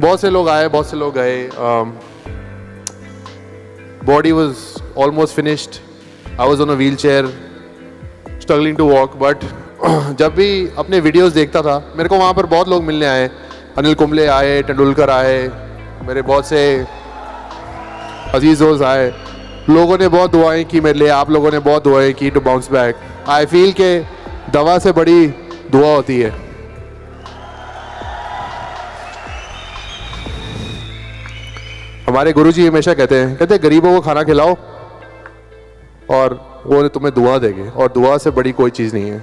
बहुत से लोग आए, बहुत से लोग गए। Body was almost finished. I was on a wheel chair struggling to walk, but जब भी अपने वीडियोस देखता था, मेरे को वहाँ पर बहुत लोग मिलने आए, अनिल कुंबले आए, तेंदुलकर आए, मेरे बहुत से अजीज दोस्त आए, लोगों ने बहुत दुआएं की मेरे लिए, आप लोगों ने बहुत दुआएं की to bounce back. I feel के दवा से बड़ी दुआ होती है। हमारे गुरुजी हमेशा कहते हैं गरीबों को खाना खिलाओ और वो तुम्हें दुआ देंगे, और दुआ से बड़ी कोई चीज नहीं है।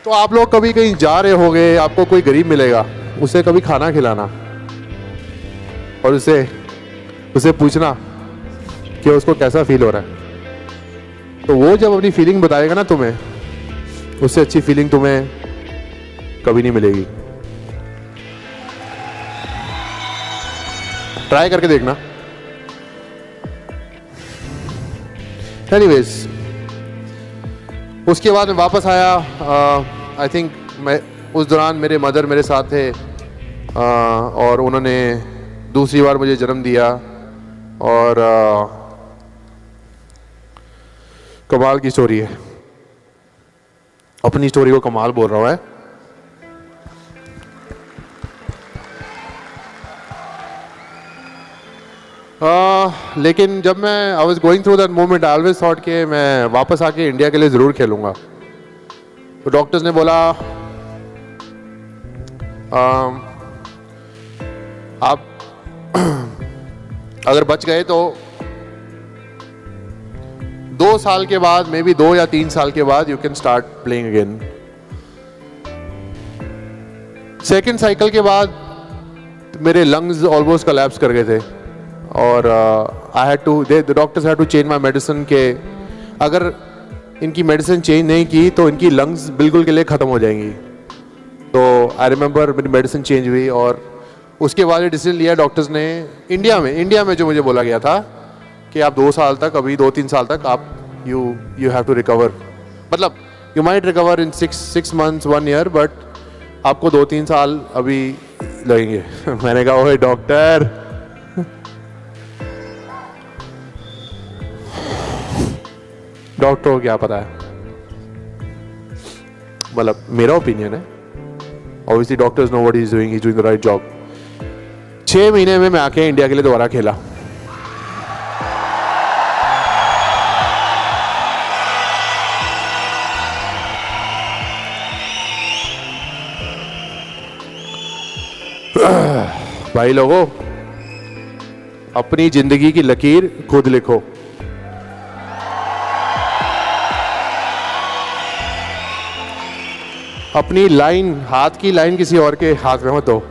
तो आप लोग कभी कहीं जा रहे होंगे, आपको कोई गरीब मिलेगा, उसे कभी खाना खिलाना और उसे पूछना कि उसको कैसा फील हो रहा है। तो वो जब अपनी फीलिंग बताएगा ना तुम्हें, उससे अच्छी फीलिंग तुम्हें कभी नहीं मिलेगी। ट्राई करके देखना। एनीवेज, उसके बाद मैं वापस आया। आई थिंक मैं उस दौरान मेरे मदर मेरे साथ थे, और उन्होंने दूसरी बार मुझे जन्म दिया। और कमाल की स्टोरी है, अपनी स्टोरी को कमाल बोल रहा हूँ मैं। लेकिन जब मैं I was going through that moment, I always thought कि मैं वापस आके इंडिया के लिए ज़रूर खेलूँगा। तो डॉक्टर्स ने बोला आप अगर बच गए तो 2 साल के बाद, मे बी 2 या 3 साल के बाद you can start playing again. Second cycle के बाद मेरे लंग्स ऑलमोस्ट कोलैप्स कर गए थे, और I had to the doctors had to change my medicine के अगर इनकी मेडिसिन चेंज नहीं की तो इनकी लंग्स बिल्कुल के लिए ख़त्म हो जाएंगी। तो आई रिमेंबर मेरी मेडिसिन चेंज हुई, और उसके बाद ये डिसीजन लिया डॉक्टर्स ने इंडिया में जो मुझे बोला गया था कि आप 2 साल तक, अभी 2-3 साल तक आप यू हैव टू रिकवर, मतलब you might recover in 6 months 1 year, but आपको 2-3 साल अभी लगेंगे। मैंने कहा ओए डॉक्टर, डॉक्टर को क्या पता है, मतलब मेरा ओपिनियन है। Obviously doctors know what he is doing the right job. 6 महीने में मैं आके इंडिया के लिए दोबारा खेला। भाई लोगों, अपनी जिंदगी की लकीर खुद लिखो। अपनी लाइन, हाथ की लाइन किसी और के हाथ में मत दो।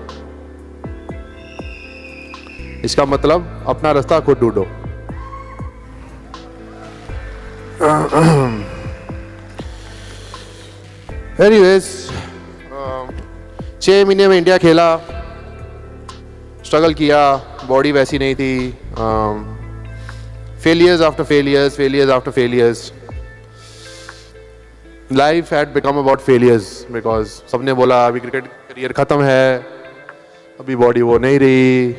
इसका मतलब अपना रास्ता खुद ढूंढो। एनीवेज, 6 महीने में इंडिया खेला, स्ट्रगल किया, बॉडी वैसी नहीं थी, failures after failures. Life had become about failures, because सबने बोला अभी क्रिकेट करियर ख़त्म है, अभी बॉडी वो नहीं रही।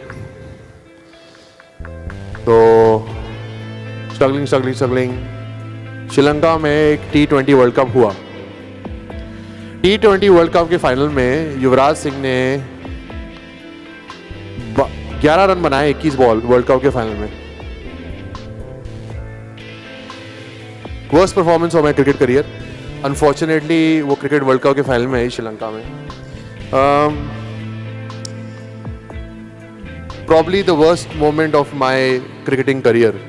तो स्ट्रगलिंग। श्रीलंका में एक T20 वर्ल्ड कप हुआ। T20 वर्ल्ड कप के फाइनल में युवराज सिंह ने 11 रन बनाए 21 बॉल वर्ल्ड कप के फाइनल में। Worst performance of my cricket career. Unfortunately वो क्रिकेट वर्ल्ड कप के फाइनल में है श्रीलंका में। Probably the worst moment of my cricketing career.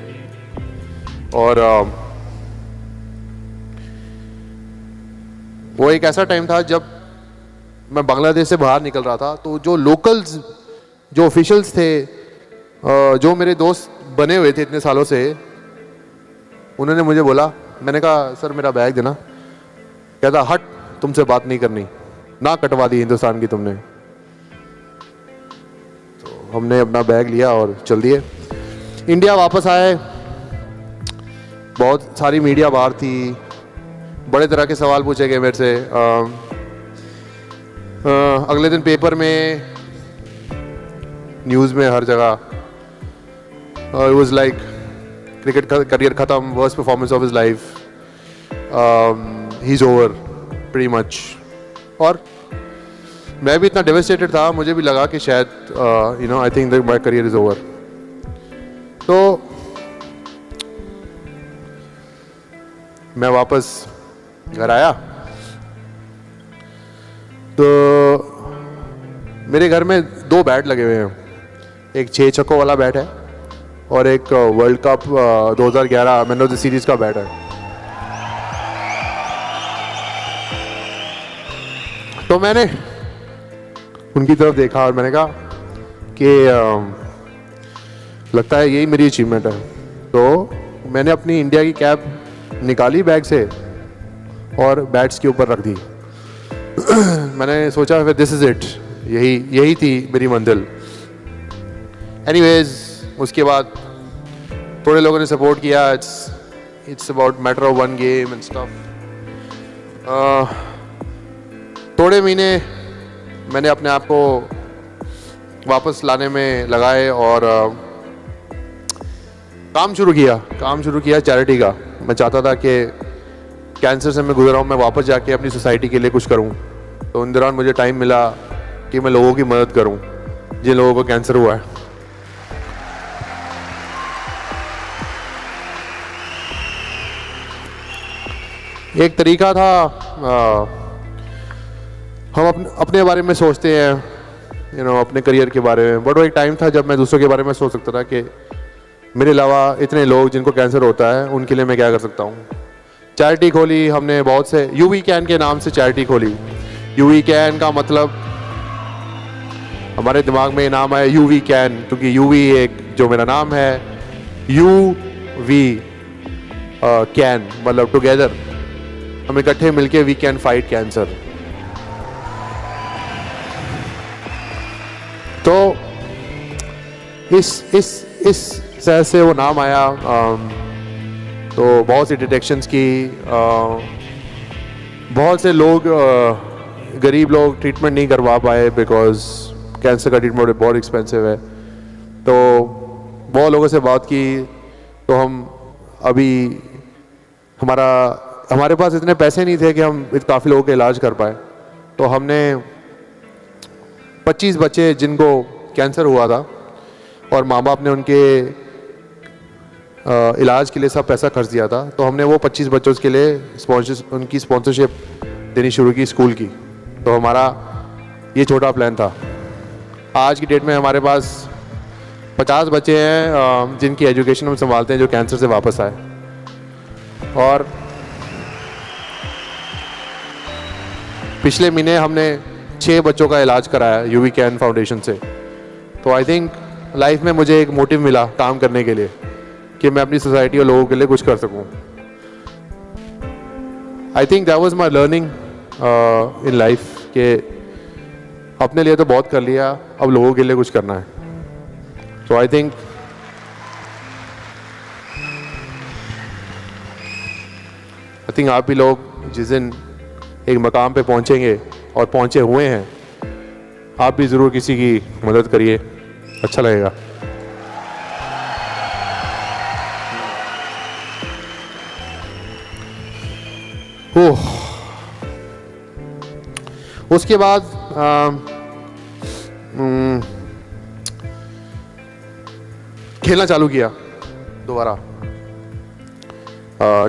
और वो एक ऐसा टाइम था जब मैं बांग्लादेश से बाहर निकल रहा था, तो जो लोकल्स, जो ऑफिशियल्स थे, जो मेरे दोस्त बने हुए थे इतने सालों से, उन्होंने मुझे बोला, मैंने कहा सर मेरा बैग देना। कहता हट, तुमसे बात नहीं करनी, ना कटवा दी हिंदुस्तान की तुमने। तो हमने अपना बैग लिया और चल दिए। इंडिया वापस आए, बहुत सारी मीडिया बाहर थी, बड़े तरह के सवाल पूछे गए मेरे से। अगले दिन पेपर में, न्यूज़ में, हर जगह it was like cricket career khatam, worst performance of his life. He's over pretty much. और मैं भी इतना devastated था, मुझे भी लगा कि शायद I think that my career is over. तो मैं वापस घर आया तो मेरे घर में 2 बैट लगे हुए हैं, एक 6 छक्कों वाला बैट है और एक world cup 2011 man of the series का बैट है। तो मैंने उनकी तरफ देखा और मैंने कहा कि लगता है यही मेरी अचीवमेंट है। तो मैंने अपनी इंडिया की कैप निकाली बैग से और बैट्स के ऊपर रख दी। मैंने सोचा फिर दिस इज़ इट, यही थी मेरी मंजिल। एनीवेज उसके बाद थोड़े लोगों ने सपोर्ट किया, it's about matter of 1 game and stuff. थोड़े महीने मैंने अपने आप को वापस लाने में लगाए और काम शुरू किया चैरिटी का। मैं चाहता था कि कैंसर से मैं गुजरा हूँ, मैं वापस जाके अपनी सोसाइटी के लिए कुछ करूँ। तो उन दौरान मुझे टाइम मिला कि मैं लोगों की मदद करूँ जिन लोगों को कैंसर हुआ है। एक तरीका था, हम अपने बारे में सोचते हैं अपने करियर के बारे में, बट वो एक टाइम था जब मैं दूसरों के बारे में सोच सकता था कि मेरे अलावा इतने लोग जिनको कैंसर होता है उनके लिए मैं क्या कर सकता हूँ। चैरिटी खोली हमने, बहुत से यूवी कैन के नाम से चैरिटी खोली। यूवी कैन का मतलब हमारे दिमाग में नाम आया यूवी कैन, क्योंकि यूवी एक जो मेरा नाम है, यूवी कैन मतलब टुगेदर, हम इकट्ठे मिलके वी कैन फाइट कैंसर। तो इस तरह से वो नाम आया। तो बहुत सी डिटेक्शंस की, बहुत से लोग गरीब लोग ट्रीटमेंट नहीं करवा पाए बिकॉज कैंसर का ट्रीटमेंट बहुत एक्सपेंसिव है। तो बहुत लोगों से बात की तो हम अभी हमारे पास इतने पैसे नहीं थे कि हम काफ़ी लोगों का इलाज कर पाए। तो हमने 25 बच्चे जिनको कैंसर हुआ था और माँ बाप ने उनके इलाज के लिए सब पैसा खर्च दिया था, तो हमने वो 25 बच्चों के लिए उनकी स्पॉन्सरशिप देनी शुरू की स्कूल की। तो हमारा ये छोटा प्लान था। आज की डेट में हमारे पास 50 बच्चे हैं जिनकी एजुकेशन हम संभालते हैं, जो कैंसर से वापस आए। और पिछले महीने हमने 6 बच्चों का इलाज कराया यूवी कैन फाउंडेशन से। तो आई थिंक लाइफ में मुझे एक मोटिव मिला काम करने के लिए कि मैं अपनी सोसाइटी और लोगों के लिए कुछ कर सकूं। I think that was my learning in life कि अपने लिए तो बहुत कर लिया, अब लोगों के लिए कुछ करना है। तो आई थिंक आप भी लोग जिस दिन एक मकाम पे पहुंचेंगे और पहुंचे हुए हैं, आप भी ज़रूर किसी की मदद करिए, अच्छा लगेगा। ओह, उसके बाद खेलना चालू किया दोबारा।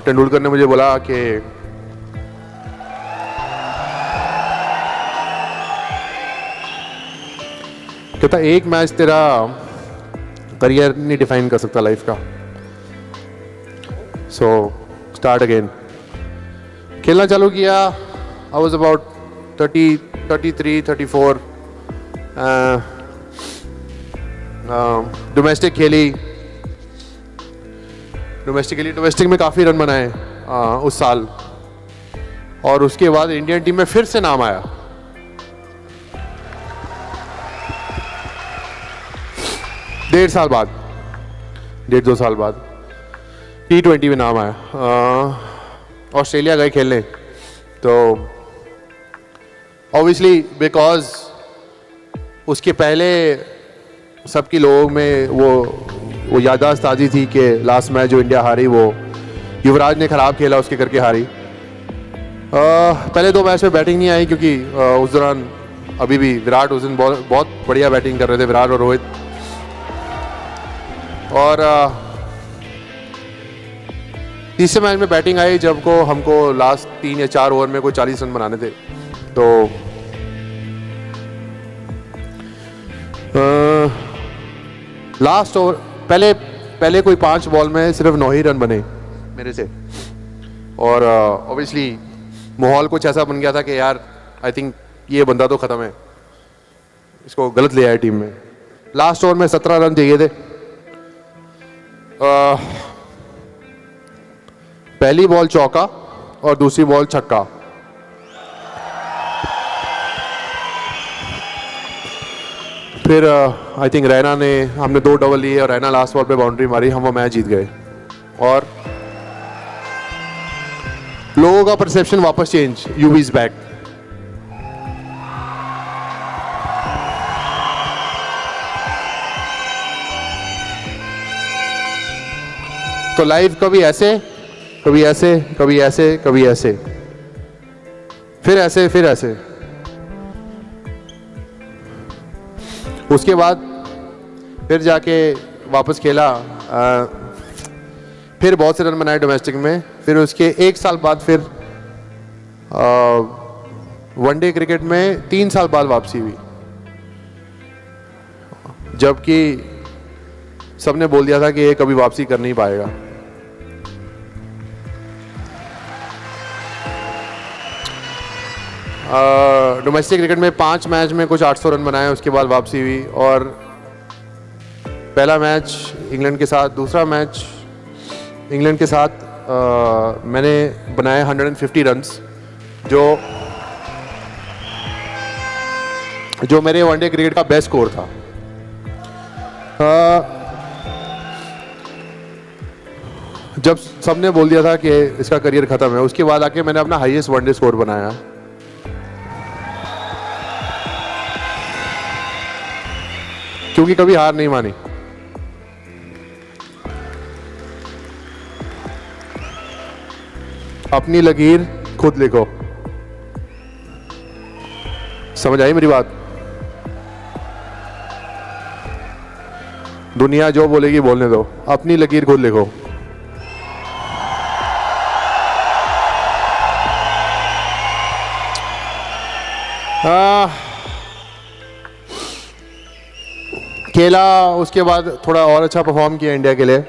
तेंदुलकर ने मुझे बोला कि कहता एक मैच तेरा करियर नहीं डिफाइन कर सकता लाइफ का, सो स्टार्ट अगेन। खेलना चालू किया। I was about 33, 34। डोमेस्टिक खेली, डोमेस्टिक में काफ़ी रन बनाए उस साल। और उसके बाद इंडियन टीम में फिर से नाम आया। डेढ़ दो साल बाद T20 में नाम आया। ऑस्ट्रेलिया गए खेलने, तो ऑब्वियसली बिकॉज उसके पहले सबके लोगों में वो वो याददाश्त ताज़ी थी कि लास्ट मैच जो इंडिया हारी वो युवराज ने ख़राब खेला उसके करके हारी। पहले 2 मैच में बैटिंग नहीं आई क्योंकि उस दौरान अभी भी विराट उस दिन बहुत बढ़िया बैटिंग कर रहे थे, विराट और रोहित। और तीसरे मैच में बैटिंग आई जब को हमको लास्ट 3 या 4 ओवर में कोई 40 रन बनाने थे। तो लास्ट ओवर पहले कोई 5 बॉल में सिर्फ 9 ही रन बने मेरे से। और ऑब्वियसली माहौल कुछ ऐसा बन गया था कि यार आई थिंक ये बंदा तो ख़त्म है, इसको गलत ले आया टीम में। लास्ट ओवर में 17 रन चाहिए थे। पहली बॉल चौका और दूसरी बॉल छक्का। फिर आई थिंक रैना ने, हमने 2 डबल लिए और रैना लास्ट बॉल पे बाउंड्री मारी, हम वो मैच जीत गए। और लोगों का परसेप्शन वापस चेंज, यूवी इज बैक। तो लाइव कभी ऐसे, कभी ऐसे, कभी ऐसे, कभी ऐसे, फिर ऐसे, फिर ऐसे। उसके बाद फिर जाके वापस खेला, फिर बहुत से रन बनाए डोमेस्टिक में। फिर उसके 1 साल बाद फिर वनडे क्रिकेट में 3 साल बाद वापसी हुई, जबकि सबने बोल दिया था कि ये कभी वापसी कर नहीं पाएगा। डोमेस्टिक क्रिकेट में 5 मैच में कुछ 800 रन बनाए, उसके बाद वापसी हुई। और पहला मैच इंग्लैंड के साथ, दूसरा मैच इंग्लैंड के साथ मैंने बनाए 150 रन्स, जो मेरे वनडे क्रिकेट का बेस्ट स्कोर था। जब सबने बोल दिया था कि इसका करियर ख़त्म है, उसके बाद आके मैंने अपना हाईएस्ट वनडे स्कोर बनाया। क्योंकि कभी हार नहीं मानी। अपनी लकीर खुद लिखो। समझ आई मेरी बात? दुनिया जो बोलेगी बोलने दो, अपनी लकीर खुद लिखो। खेला, उसके बाद थोड़ा और अच्छा परफॉर्म किया इंडिया के लिए।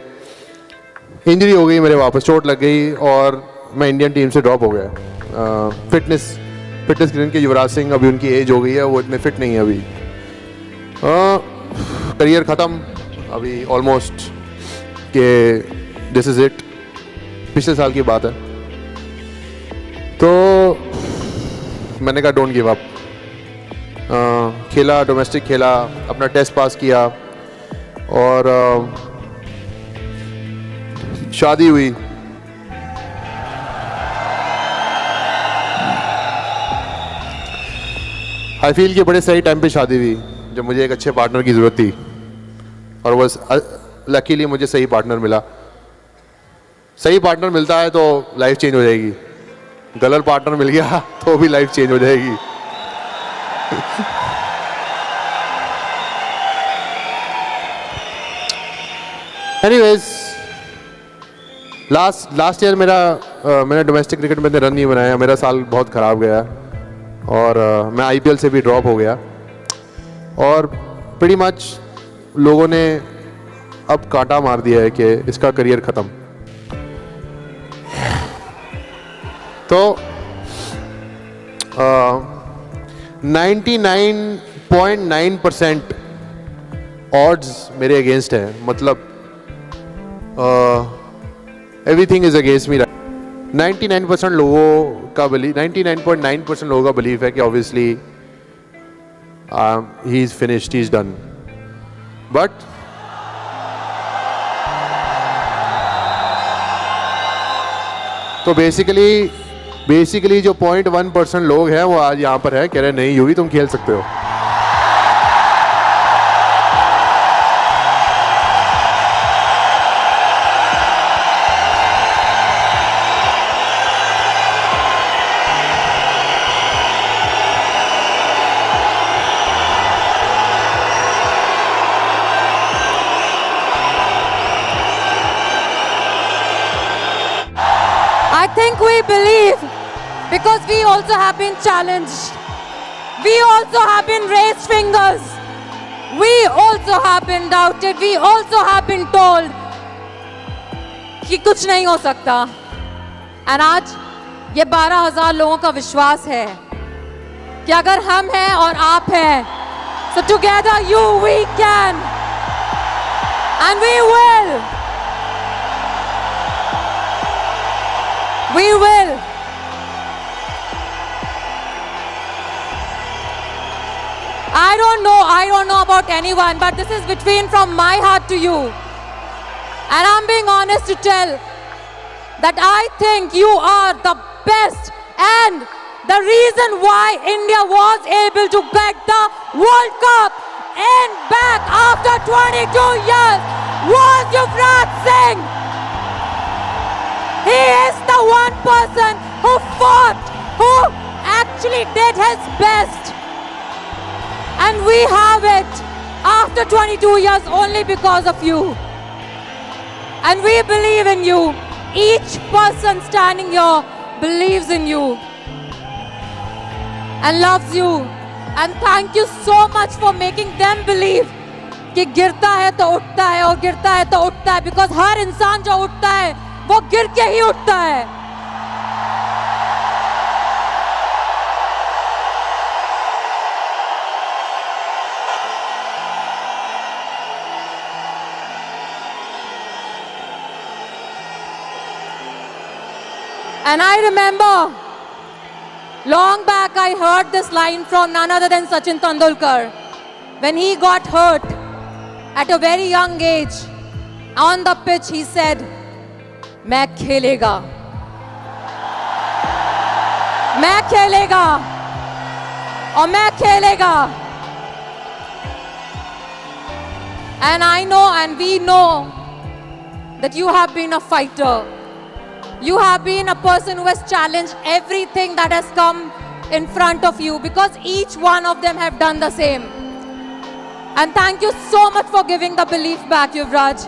इंजरी हो गई मेरे, वापस चोट लग गई और मैं इंडियन टीम से ड्रॉप हो गया। फिटनेस क्रिकेट के युवराज सिंह, अभी उनकी एज हो गई है, वो इतने फिट नहीं है अभी। करियर ख़त्म अभी ऑलमोस्ट, के दिस इज़ इट। पिछले साल की बात है। तो मैंने कहा डोंट गिव अप। खेला, डोमेस्टिक खेला, अपना टेस्ट पास किया और शादी हुई। आई फील कि बड़े सही टाइम पे शादी हुई, जब मुझे एक अच्छे पार्टनर की ज़रूरत थी, और बस लकीली मुझे सही पार्टनर मिला। सही पार्टनर मिलता है तो लाइफ चेंज हो जाएगी, गलत पार्टनर मिल गया तो भी लाइफ चेंज हो जाएगी। एनीवेज, लास्ट ईयर मैंने डोमेस्टिक क्रिकेट में रन नहीं बनाया, मेरा साल बहुत ख़राब गया और मैं आईपीएल से भी ड्रॉप हो गया। और प्रीटी मच लोगों ने अब कांटा मार दिया है कि इसका करियर ख़त्म। तो 99.9% ऑड्स मेरे अगेंस्ट है, मतलब एवरीथिंग इज अगेंस्ट मी। 99% लोगों का 99.9% लोगों का बिलीफ है कि obviously he is finished, he is done. But तो बेसिकली जो 0.1% लोग हैं वो आज यहाँ पर है, कह रहे नहीं यूवी तुम खेल सकते हो। 99.9% think we believe because we also have been challenged. We also have been raised fingers. We also have been doubted. We also have been told कि कुछ नहीं हो सकता. And आज ये 12,000 लोगों का विश्वास है कि अगर हम हैं और आप हैं, so together we can, and we will. We will. I don't know about anyone, but this is from my heart to you. And I'm being honest to tell that I think you are the best, and the reason why India was able to get the World Cup and back after 22 years was Yuvraj Singh. He is the one person who fought, who actually did his best. And we have it after 22 years only because of you. And we believe in you. Each person standing here believes in you and loves you. And thank you so much for making them believe कि गिरता है तो उठता है और गिरता है तो उठता है, because हर इंसान जो उठता है वो गिर के ही उठता है. And I remember long back I heard this line from none other than Sachin Tendulkar when he got hurt at a very young age. On the pitch he said, मैं खेलेगा, मैं खेलेगा और मैं खेलेगा. And I know and we know that you have been a fighter. You have been a person who has challenged everything that has come in front of you, because each one of them have done the same. And thank you so much for giving the belief back, Yuvraj.